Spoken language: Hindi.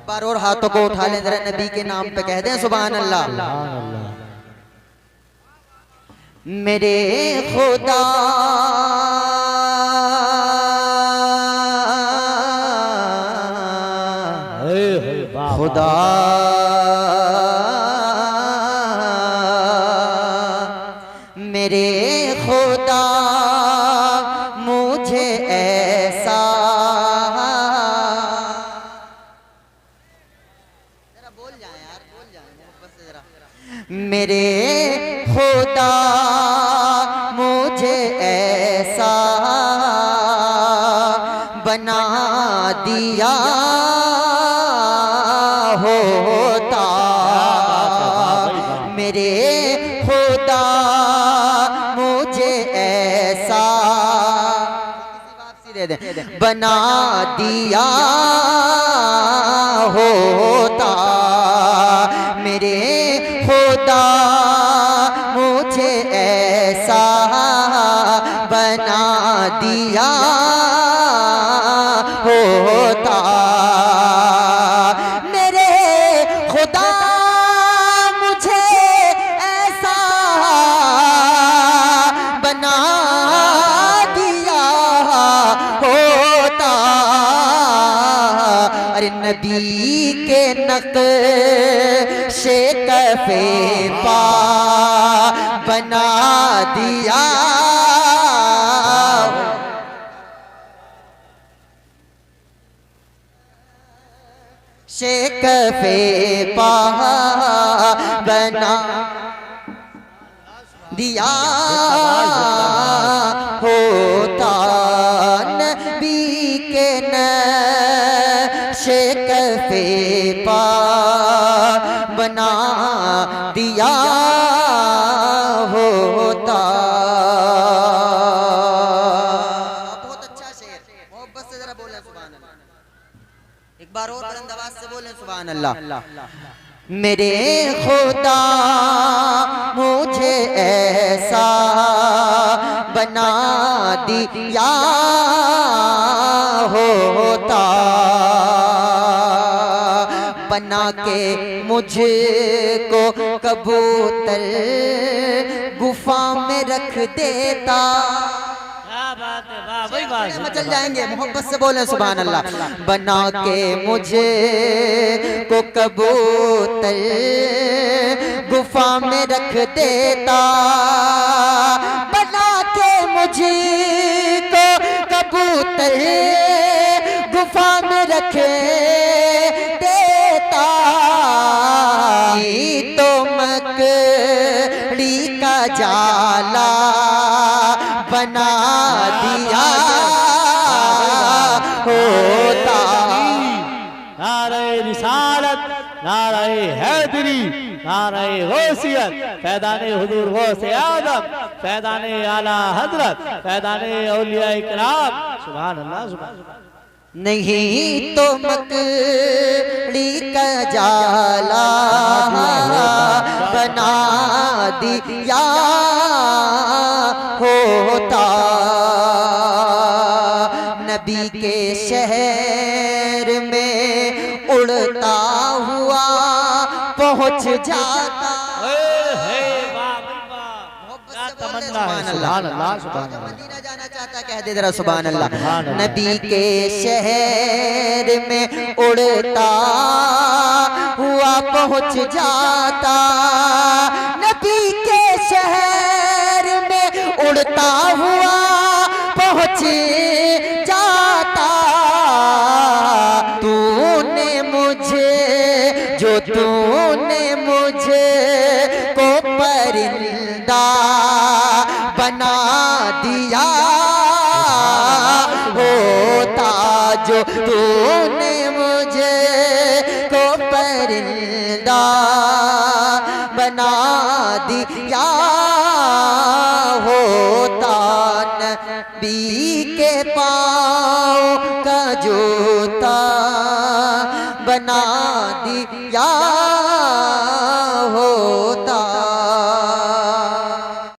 बार और हाथों को उठा लें जरा, नबी के नाम पे कह दें सुभान अल्लाह। मेरे खुदा खुदा मेरे खुदा मुझे ऐसा, जरा बोल जाए यार, बोल जाए मोहब्बत से जरा। मेरे खुदा मुझे ऐसा बना दिया होता, मेरे खुदा मुझे ऐसा बना दिया होता, मेरे खुदा मुझे ऐसा बना दिया होता, मेरे खुदा मुझे ऐसा बना दिया होता। अरे नबी के नक्शे कफ़े पा बना दिया, शेकफ़े पा बना दिया होता, नबी के नक्शे कफ़े पा बना दिया होता। बहुत अच्छा शेर, मोहब्बत से जरा बोले सुभान अल्लाह, एक बार और बुलंद आवाज से बोले सुभान अल्लाह। मेरे खुदा मुझे ऐसा बना दिया होता, बना के मुझको कबूतर गुफा में रख देता। मचल जाएंगे, मोहब्बत से बोले सुभान अल्लाह। बना के मुझे को कबूतर गुफा में रख देता, बना के मुझे को कबूतर गुफा में रख देता, तो मकड़ी का जाला बना दिया होता। नारे रिसालत, नारे हैदरी, नारे गौसियत, फैदाने हुजूर गौसे आदम, फैदाने आला हजरत, फैदाने औलिया इकराम, सुभान अल्लाह सुभान अल्लाह। नहीं तो मकड़ी का जाला बना दिया होता, नबी के शहर में उड़ता हुआ पहुंच जाता। मदीना जाना चाहता कह दे जरा सुभान अल्लाह। नबी के शहर में उड़ता हुआ पहुंच जाता, नबी के शहर में उड़ता हुआ पहुंच जाता। तूने मुझे जो तूने मुझे को परिंदा बना दिया होता, जो तूने मुझे को परिंदा बना दिया होता, नबी के पाँव का जूता बना दिया